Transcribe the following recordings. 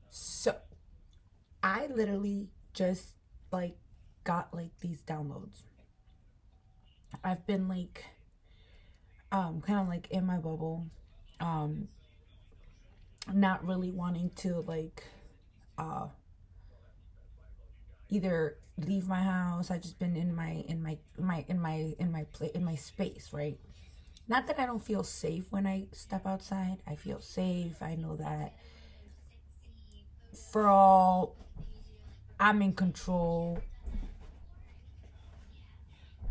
So I literally just like got like these downloads. I've been like kind of like in my bubble, um not really wanting to like uh either leave my house. I just been in my space, right? Not that I don't feel safe when I step outside. I feel safe. I know that for all I'm in control,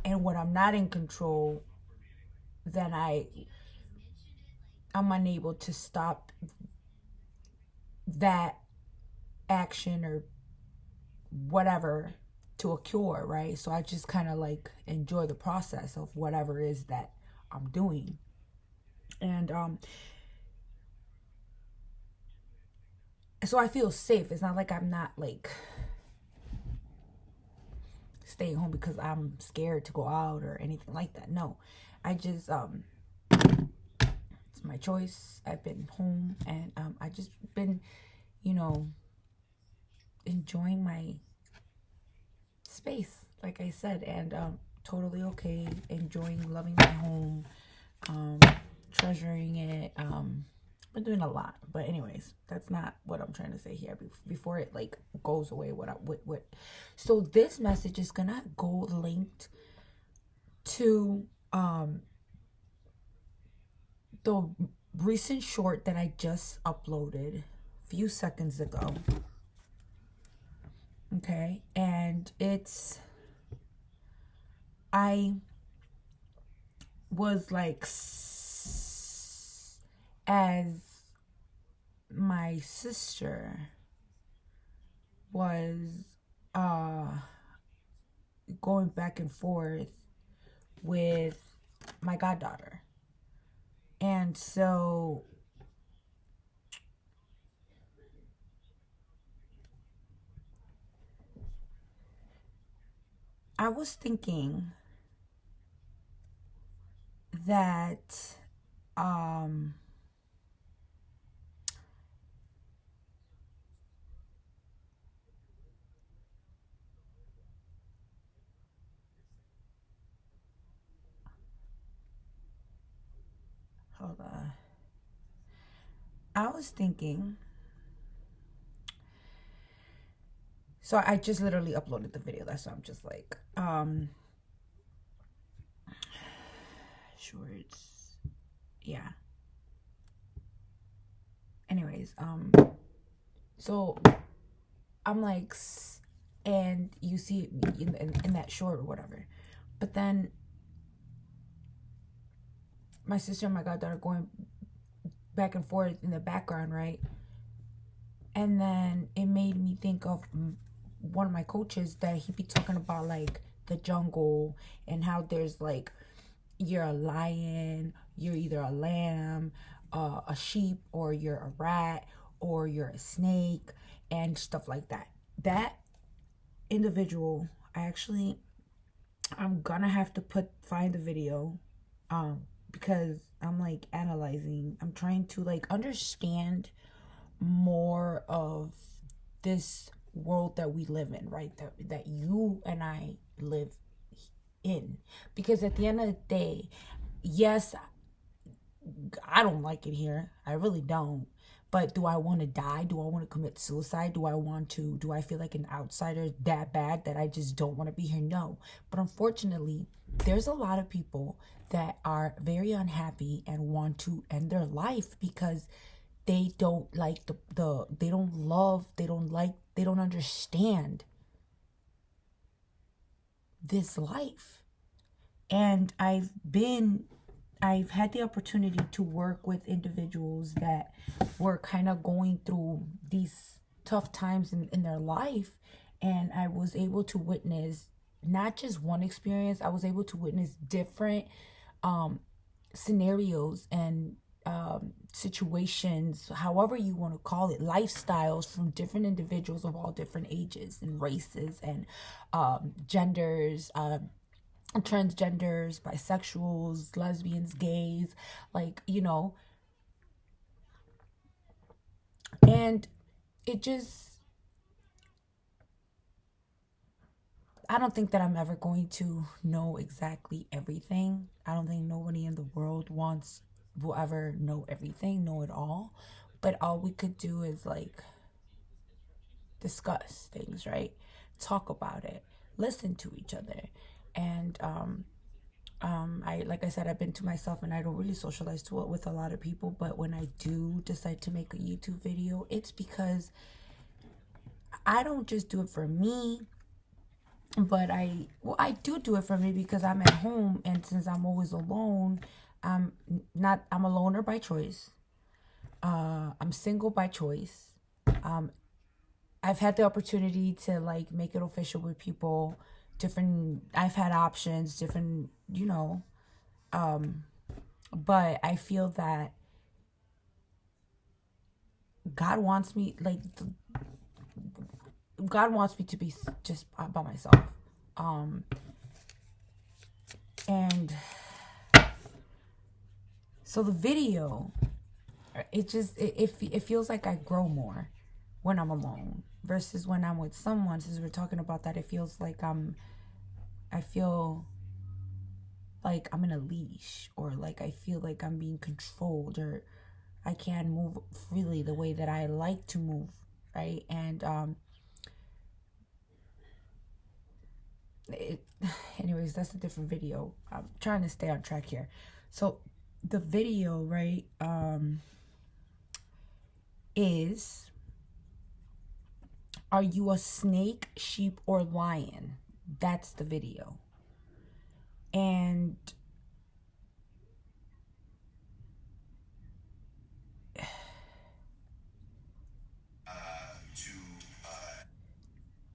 and when I'm not in control, then I'm unable to stop that action or whatever to a cure, right? So I just kind of like enjoy the process of whatever it is that I'm doing. And so I feel safe. It's not like I'm not like staying home because I'm scared to go out or anything like that. No. I just it's my choice. I've been home, and I just been, you know, enjoying my space, like I said, and totally okay, enjoying, loving my home, um, treasuring it. Been doing a lot, but anyways, that's not what I'm trying to say here. Before it like goes away, what. So this message is gonna go linked to the recent short that I just uploaded a few seconds ago. Okay, and it's I was like as my sister was uh going back and forth with my goddaughter. And so I was thinking that um hold on. I was thinking, so I just literally uploaded the video. That's why I'm just like shorts. Yeah. Anyways, so I'm like, and you see it in that short or whatever. But then my sister and my goddaughter going back and forth in the background, right? And then it made me think of one of my coaches that he be talking about like the jungle and how there's like you're a lion, you're either a lamb, a sheep, or you're a rat, or you're a snake, and stuff like that. That individual, I'm gonna have to find the video, because I'm like analyzing. I'm trying to like understand more of this world that we live in, right? That you and I live in. Because at the end of the day, yes, I don't like it here. I really don't. But do I want to die? Do I want to commit suicide? Do I feel like an outsider that bad that I just don't want to be here? No. But unfortunately, there's a lot of people that are very unhappy and want to end their life because they don't like they don't love, they don't understand this life. And I've had the opportunity to work with individuals that were kind of going through these tough times in their life. And I was able to witness not just one experience, I was able to witness different scenarios and situations, however you want to call it, lifestyles from different individuals of all different ages and races and genders, transgenders, bisexuals, lesbians, gays, like, and it just, I don't think that I'm ever going to know exactly everything. I don't think nobody in the world will ever know everything, know it all. But all we could do is like discuss things, right? Talk about it, listen to each other. And I, like I said, I've been to myself, and I don't really socialize with a lot of people. But when I do decide to make a YouTube video, it's because I don't just do it for me, but I do it for me because I'm at home, and since I'm always alone, I'm a loner by choice. I'm single by choice. I've had the opportunity to like make it official with people. I've had options, different, but I feel that God wants me, like, God wants me to be just by myself. And so the video, it feels like I grow more when I'm alone versus when I'm with someone. Since we're talking about that, it feels like I feel like I'm in a leash, or like I feel like I'm being controlled, or I can't move freely the way that I like to move, right? And anyways, that's a different video. I'm trying to stay on track here. So the video, right, is, are you a snake, sheep, or lion? That's the video. And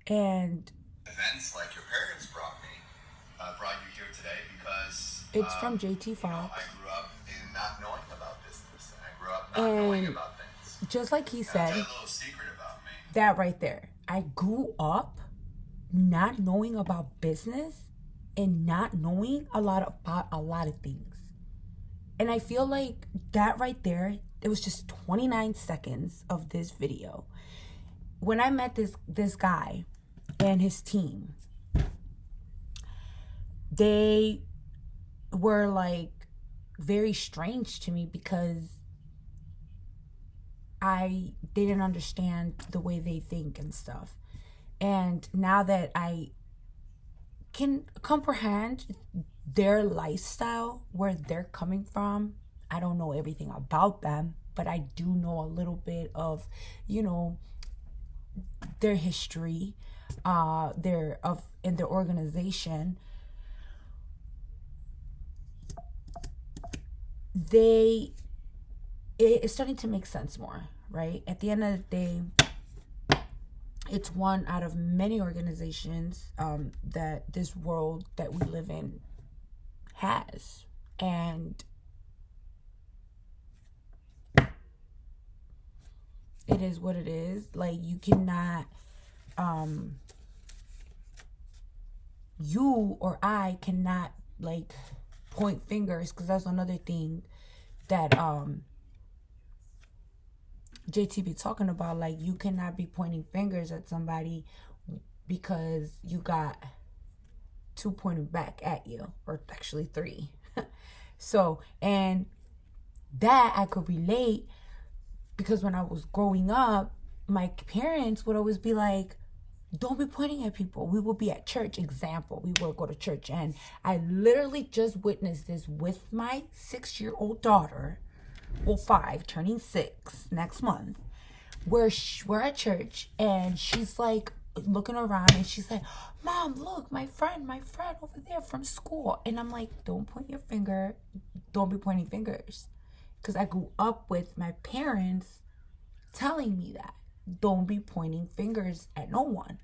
and events like your parents brought you here today because it's from JT Fox. I grew up in not knowing about business, and I grew up not knowing about things. Just like he I'll said, tell you a little secret about me. that right there, I grew up not knowing about business and not knowing about a lot of things. And I feel like that right there, it was just 29 seconds of this video. When I met this guy and his team, they were like very strange to me because I didn't understand the way they think and stuff. And now that I can comprehend their lifestyle, where they're coming from, I don't know everything about them, but I do know a little bit of, their history, in their organization. It's starting to make sense more, right? At the end of the day, it's one out of many organizations that this world that we live in has. And it is what it is. Like, you cannot, you or I cannot, like, point fingers, because that's another thing that JT be talking about. Like, you cannot be pointing fingers at somebody because you got two pointing back at you, or actually three. So, and that I could relate, because when I was growing up, my parents would always be like, don't be pointing at people. We will be at church. Example, we will go to church. And I literally just witnessed this with my 6-year-old daughter. Well, 5, turning 6 next month. Where we're at church, and she's like looking around, and she's like, Mom, look, my friend over there from school. And I'm like, don't point your finger. Don't be pointing fingers. Because I grew up with my parents telling me that. Don't be pointing fingers at no one.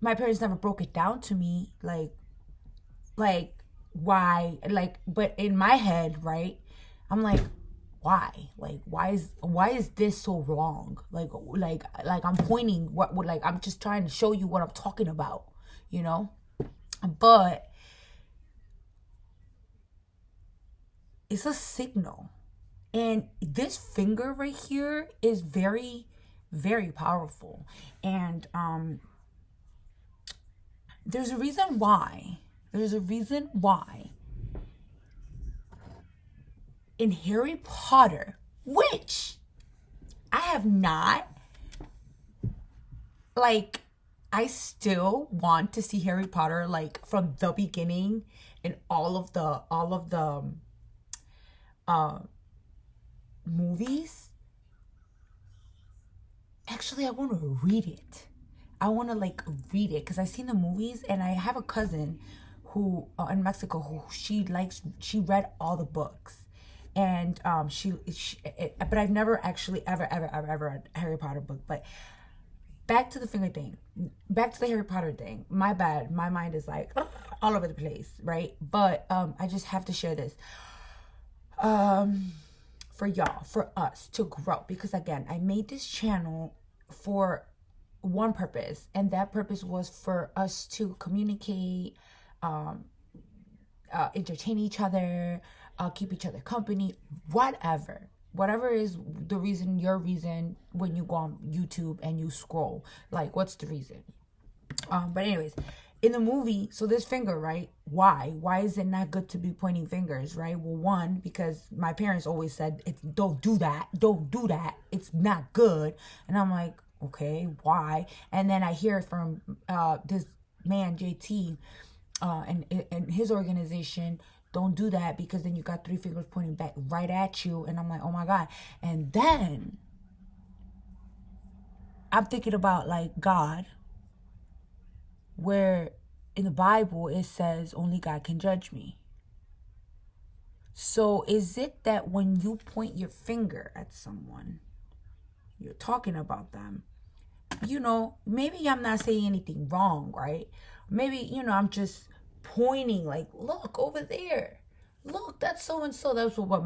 My parents never broke it down to me, like why, like, but in my head, right, I'm like, why? Like, why is this so wrong? Like I'm pointing, like, I'm just trying to show you what I'm talking about, But it's a signal. And this finger right here is very, very powerful. And there's a reason why. There's a reason why in Harry Potter, which I have not, like, I still want to see Harry Potter, like, from the beginning and all of the movies. Actually, I want to read it. I want to, like, read it because I've seen the movies, and I have a cousin who in Mexico who she read all the books, and but I've never actually ever read a Harry Potter book. But back to the finger thing, back to the Harry Potter thing. My bad, my mind is like all over the place, right? But I just have to share this for y'all, for us to grow, because again, I made this channel for one purpose, and that purpose was for us to communicate, entertain each other, keep each other company, whatever is the reason, your reason, when you go on YouTube and you scroll, like, what's the reason? But anyways, in the movie, so this finger, right? Why is it not good to be pointing fingers, right? Well, one, because my parents always said, don't do that, it's not good. And I'm like, okay, why? And then I hear from this man JT and his organization, don't do that because then you got 3 fingers pointing back right at you. And I'm like, oh my God. And then I'm thinking about, like, God, where in the Bible it says only God can judge me. So is it that when you point your finger at someone, you're talking about them? You know, maybe I'm not saying anything wrong, right? Maybe, you know, I'm just pointing, like, look over there, look, that's so and so. That was what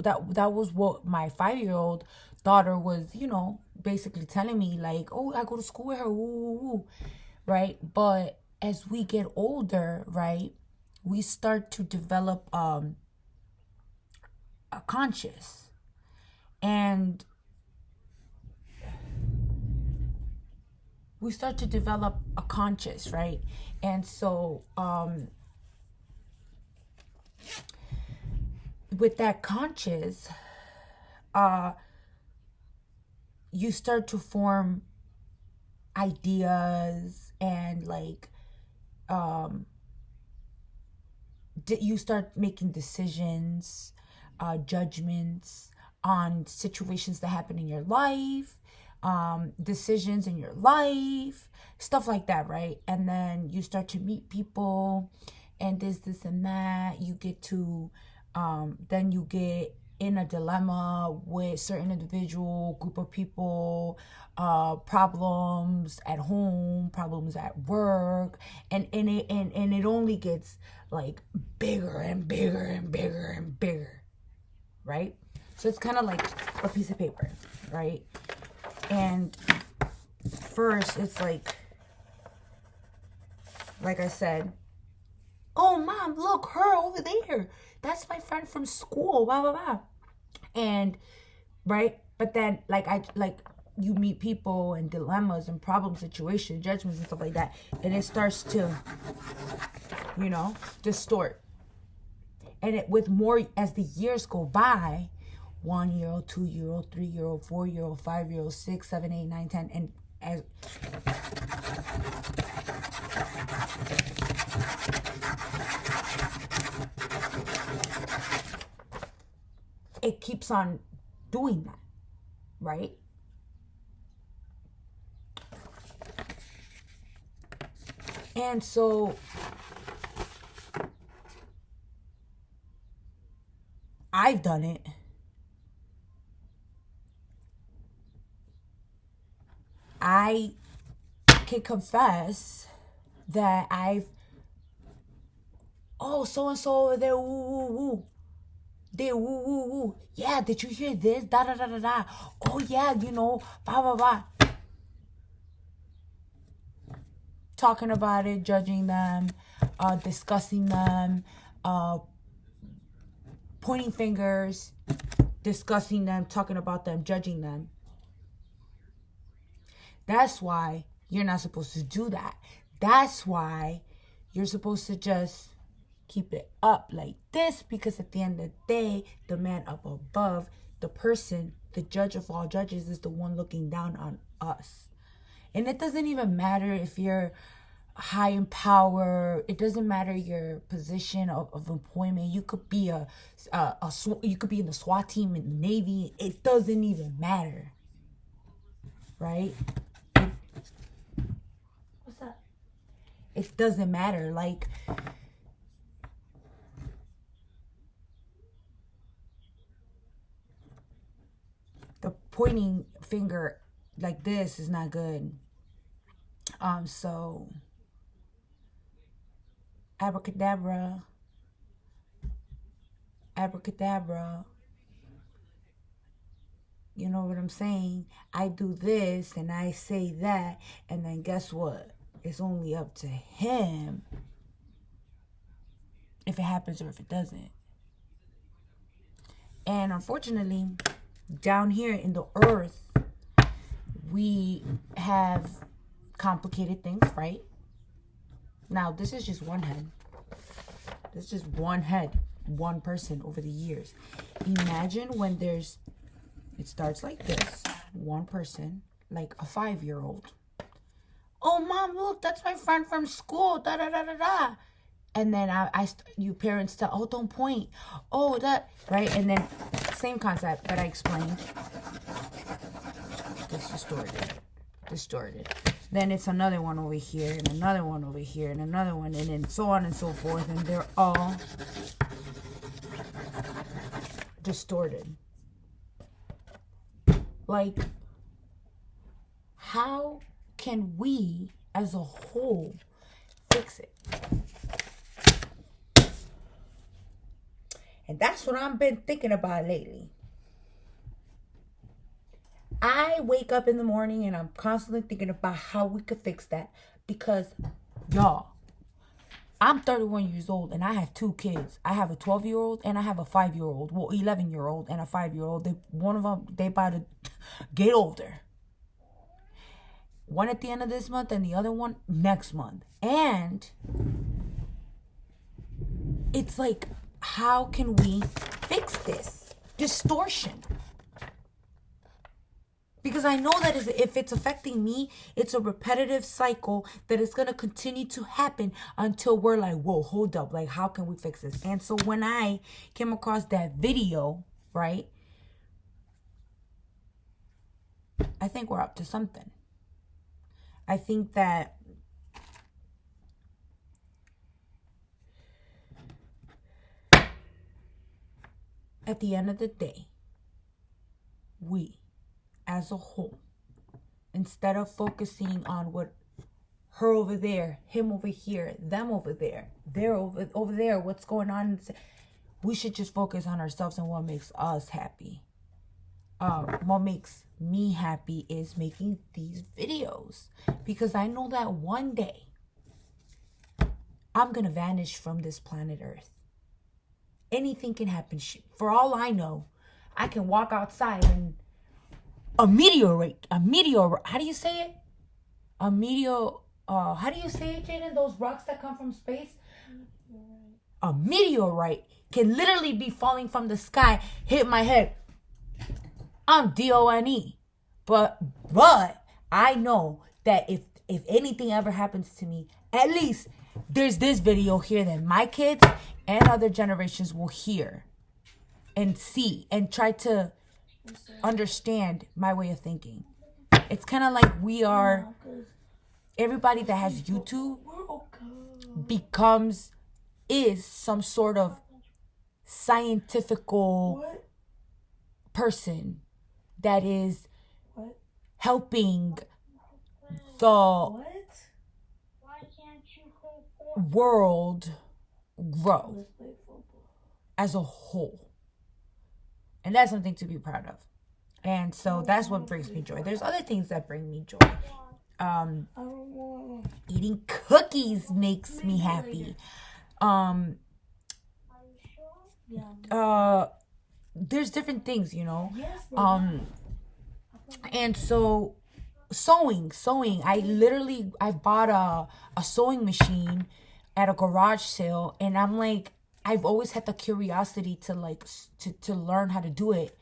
that was what my 5-year-old daughter was, you know, basically telling me, like, oh, I go to school with her, ooh, right? But as we get older, right, we start to develop a conscience, and we start to develop a conscience, right? And so with that conscience, you start to form ideas, and, like, you start making decisions, judgments on situations that happen in your life, decisions in your life, stuff like that, right? And then you start to meet people, and this and that. You get to then you get in a dilemma with certain individual, group of people, problems at home, problems at work, and it only gets, like, bigger and bigger and bigger and bigger, right? So it's kind of like a piece of paper, right? And first it's like I said, oh, Mom, look, her over there, that's my friend from school, blah blah blah. And right, but then, like, you meet people and dilemmas and problem situations, judgments and stuff like that, and it starts to, you know, distort. And it, with more, as the years go by, 1-year-old, 2-year-old, 3-year-old, 4-year-old, 5-year-old, 6, 7, 8, 9, 10, and as it keeps on doing that, right? And so I've done it. I can confess that so and so over there, woo. They woo. Yeah, did you hear this? Da da da da da. Oh yeah, you know, blah blah blah. Talking about it, judging them, discussing them, pointing fingers, discussing them, talking about them, judging them. That's why you're not supposed to do that. That's why you're supposed to just keep it up like this, because at the end of the day, the man up above, the person, the judge of all judges, is the one looking down on us. And it doesn't even matter if you're high in power. It doesn't matter your position of employment. You could be you could be in the SWAT team in the Navy. It doesn't even matter, right? What's that? It doesn't matter. Like, the pointing finger like this is not good. So abracadabra, abracadabra. You know what I'm saying? I do this and I say that, and then guess what? It's only up to him if it happens or if it doesn't. And unfortunately, down here in the earth, we have complicated things, right? Now, this is just one head. This is just one head, one person over the years. Imagine when it starts like this, one person, like a 5-year-old. Oh, Mom, look, that's my friend from school, da da da da da. And then you parents tell, oh, don't point. Oh, that, right? And then same concept that I explained. It's distorted. Then it's another one over here, and another one over here, and another one, and then so on and so forth. And they're all distorted. Like, how can we as a whole fix it? And that's what I've been thinking about lately. I wake up in the morning and I'm constantly thinking about how we could fix that. Because, y'all, I'm 31 years old and I have 2 kids. I have a 12-year-old and I have a 5-year-old. Well, 11-year-old and a 5-year-old. One of them, they about to get older. One at the end of this month and the other one next month. And it's like, how can we fix this distortion? Because I know that if it's affecting me, it's a repetitive cycle that is going to continue to happen until we're like, whoa, hold up. Like, how can we fix this? And so when I came across that video, right, I think we're up to something. I think that at the end of the day, we, as a whole, instead of focusing on what her over there, him over here, them over there, they're over there, what's going on, we should just focus on ourselves and what makes us happy. What makes me happy is making these videos, because I know that one day I'm gonna vanish from this planet Earth. Anything can happen. For all I know, I can walk outside and a meteor, how do you say it? How do you say it, Jaden? Those rocks that come from space? A meteorite can literally be falling from the sky, hit my head. I'm DONE. But I know that if anything ever happens to me, at least there's this video here that my kids and other generations will hear and see and try to understand my way of thinking. It's kind of like everybody that has YouTube is some sort of scientifical person that is helping the world grow as a whole. And that's something to be proud of. And so that's what brings me joy. There's other things that bring me joy. Eating cookies makes me happy. There's different things, you know. And so Sewing. I bought a sewing machine at a garage sale, and I'm like, I've always had the curiosity to like to learn how to do it.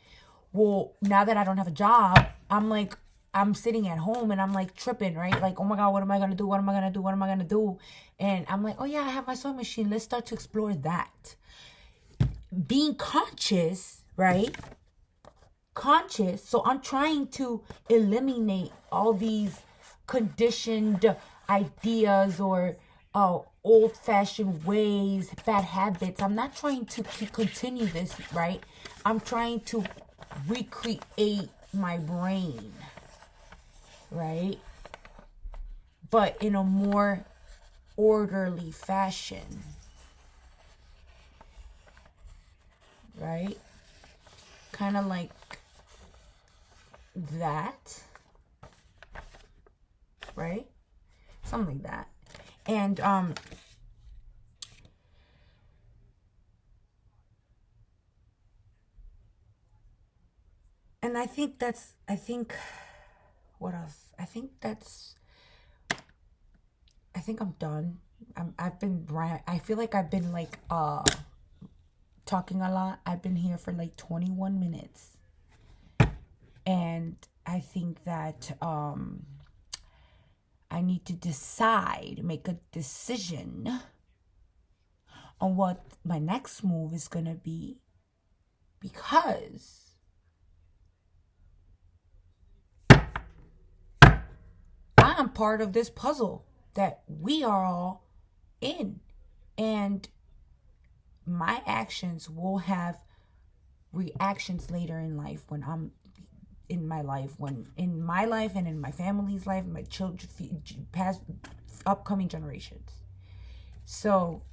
Well, now that I don't have a job, I'm like, I'm sitting at home and I'm like tripping, right? Like, oh my God, what am I gonna do? What am I gonna do? What am I gonna do? And I'm like, oh yeah, I have my sewing machine. Let's start to explore that. Being conscious, right? Conscious. So I'm trying to eliminate all these conditioned ideas or old-fashioned ways, bad habits. I'm not trying to continue this, right? I'm trying to recreate my brain, right? But in a more orderly fashion, right? Kind of like that, right? Something like that. And I think what else? I think I'm done. I feel like I've been like talking a lot. I've been here for like 21 minutes. And I think that I need to make a decision on what my next move is going to be, because I am part of this puzzle that we are all in. And my actions will have reactions later in life, when I'm in my life, and in my family's life, and my children, past, upcoming generations. So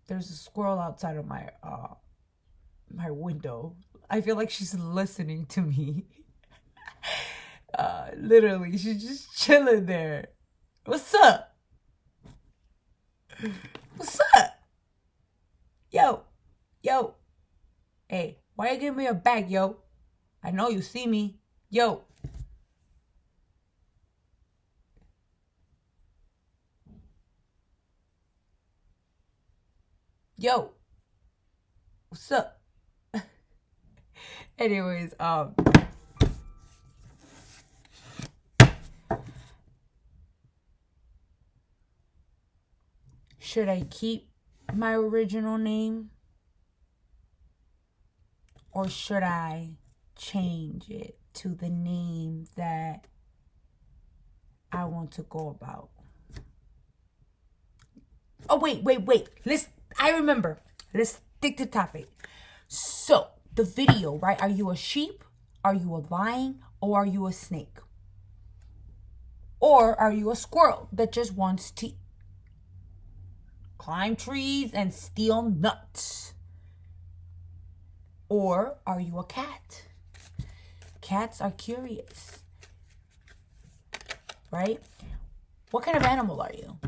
there's a squirrel outside of my window. I feel like she's listening to me. Literally, she's just chilling there. What's up? What's up? Yo. Hey, why you giving me a bag, yo? I know you see me. Yo. What's up? Anyways, should I keep my original name, or should I change it to the name that I want to go about? Oh, wait. I remember. Let's stick to topic. So, the video, right? Are you a sheep? Are you a lion? Or are you a snake? Or are you a squirrel that just wants to climb trees and steal nuts? Or are you a cat? Cats are curious, right? What kind of animal are you?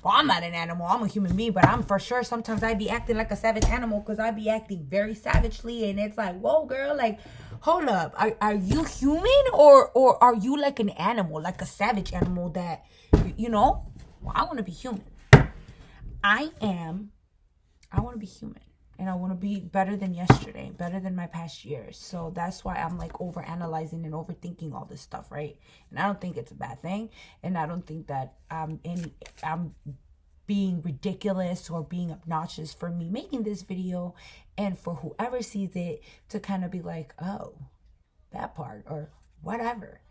Well, I'm not an animal. I'm a human being, but I'm for sure sometimes I be acting like a savage animal, because I be acting very savagely, and it's like, whoa, girl, like, hold up. Are you human, or are you like an animal, like a savage animal that, Well, I want to be human. I want to be human, and I want to be better than yesterday, better than my past years. So that's why I'm like over analyzing and overthinking all this stuff, right? And I don't think it's a bad thing, and I don't think that I'm being ridiculous or being obnoxious for me making this video, and for whoever sees it to kind of be like, oh, that part, or whatever,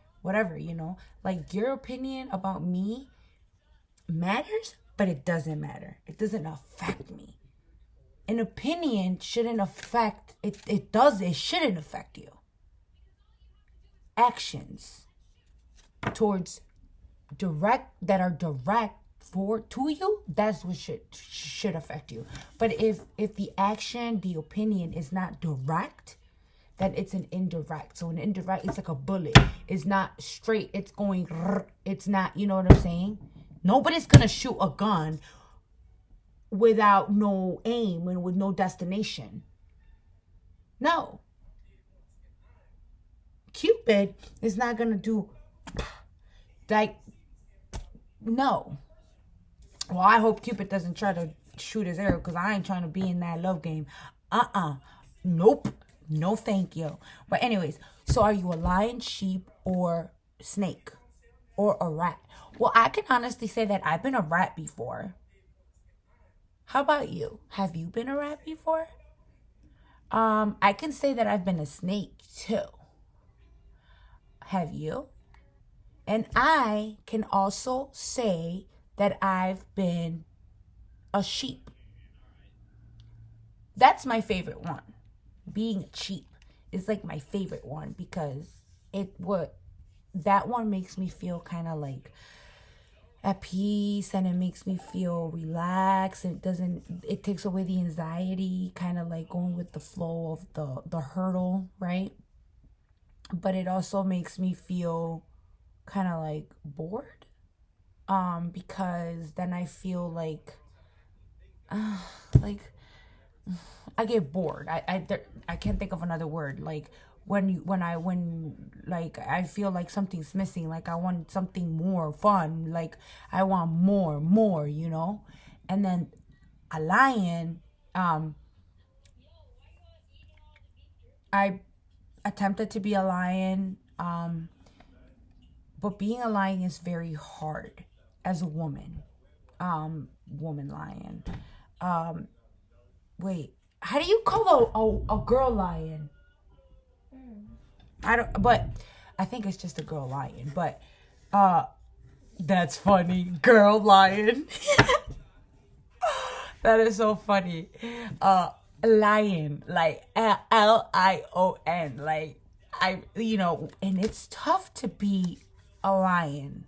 like, your opinion about me matters, but it doesn't matter. It doesn't affect me. An opinion shouldn't affect it. It shouldn't affect you. Actions towards that are direct to you, that's what should affect you. But if the action, the opinion is not direct, then it's an indirect. So an indirect, it's like a bullet. It's not straight. It's going. It's not. You know what I'm saying? Nobody's gonna shoot a gun without no aim and with no destination. No. Cupid is not going to do, like, no. Well, I hope Cupid doesn't try to shoot his arrow, because I ain't trying to be in that love game. Nope. No thank you. But anyways, so are you a lion, sheep, or snake? Or a rat? Well, I can honestly say that I've been a rat before. How about you? Have you been a rat before? I can say that I've been a snake too. Have you? And I can also say that I've been a sheep. That's my favorite one. Being a sheep is like my favorite one, because that one makes me feel kind of like at peace, and it makes me feel relaxed. It takes away the anxiety, kind of like going with the flow of the hurdle, right? But it also makes me feel kind of like bored, because then I feel like I get bored. I can't think of another word. Like when like I feel like something's missing. Like I want something more fun. Like I want more, you know? And then a lion, I attempted to be a lion, but being a lion is very hard as a woman. Woman lion. Wait, how do you call a girl lion? But I think it's just a girl lion. But that's funny. Girl lion. That is so funny. Lion, like Lion, like and it's tough to be a lion,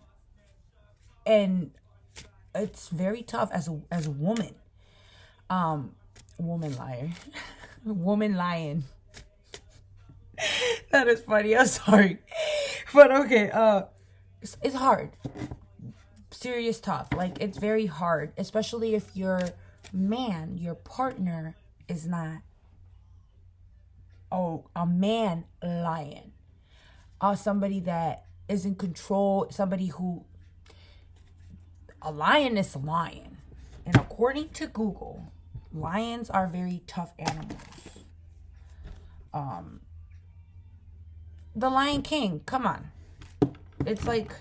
and it's very tough as a woman. Woman lion. Woman lion. That is funny. I'm sorry. But okay, it's hard. Serious talk. Like, it's very hard, especially if your partner is not a man lion. Somebody that is in control, a lion is a lion. And according to Google, lions are very tough animals. The Lion King, come on. It's like,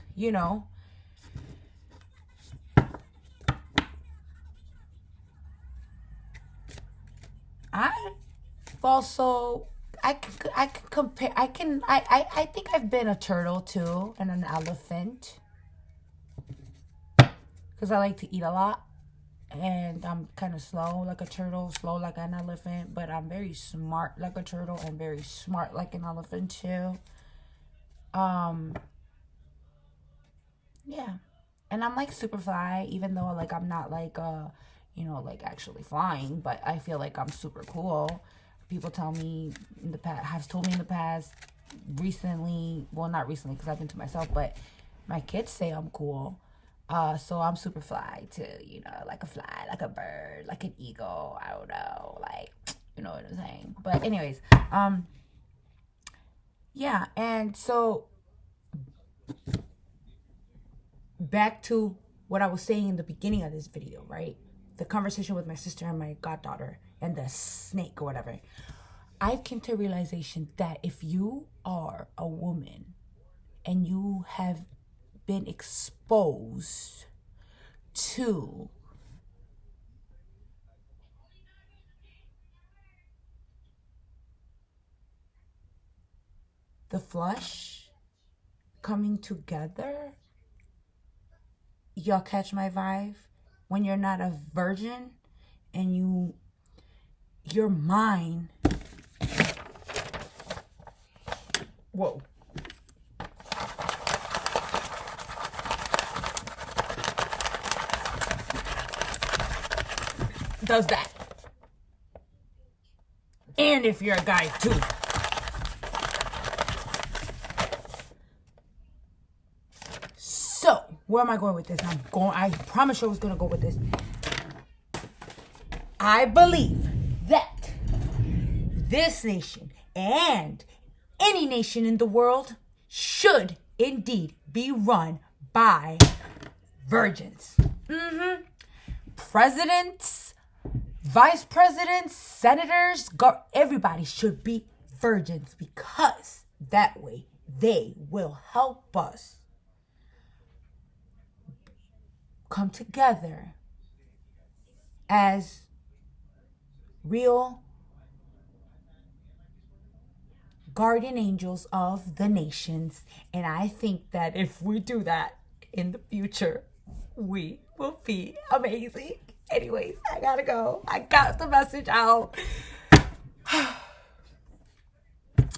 I can compare. I think I've been a turtle too, and an elephant, because I like to eat a lot, and I'm kind of slow like a turtle, slow like an elephant, but I'm very smart like a turtle and very smart like an elephant too. Yeah, and I'm like super fly, even though like I'm not like like actually flying, but I feel like I'm super cool. People tell me in the past, have told me in the past, recently, well, not recently because I've been to myself, but my kids say I'm cool. So I'm super fly too, like a fly, like a bird, like an eagle. I don't know, like, you know what I'm saying? But anyways, yeah, and so back to what I was saying in the beginning of this video, right? The conversation with my sister and my goddaughter and the snake or whatever. I've came to a realization that if you are a woman and you have been exposed to the flush coming together, y'all catch my vibe? When you're not a virgin and your mind, whoa, does that. And if you're a guy too. So, where am I going with this? I promise you I was going to go with this. I believe that this nation and any nation in the world should indeed be run by virgins. Presidents, vice presidents, senators, everybody should be virgins, because that way they will help us come together as real guardian angels of the nations. And I think that if we do that in the future, we will be amazing. Anyways, I gotta go. I got the message out.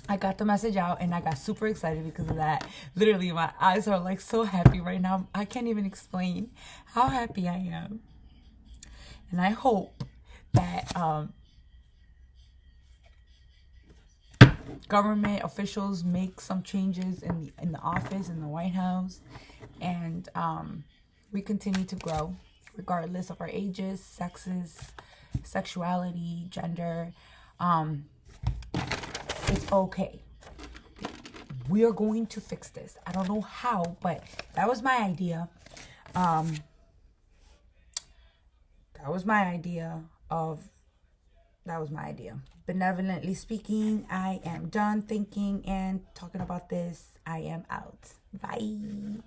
I got the message out and I got super excited because of that. Literally, my eyes are like so happy right now. I can't even explain how happy I am. And I hope that government officials make some changes in the office, in the White House, and we continue to grow regardless of our ages, sexes, sexuality, gender. It's okay. We are going to fix this. I don't know how, but that was my idea. That was my idea. Benevolently speaking, I am done thinking and talking about this. I am out. Bye.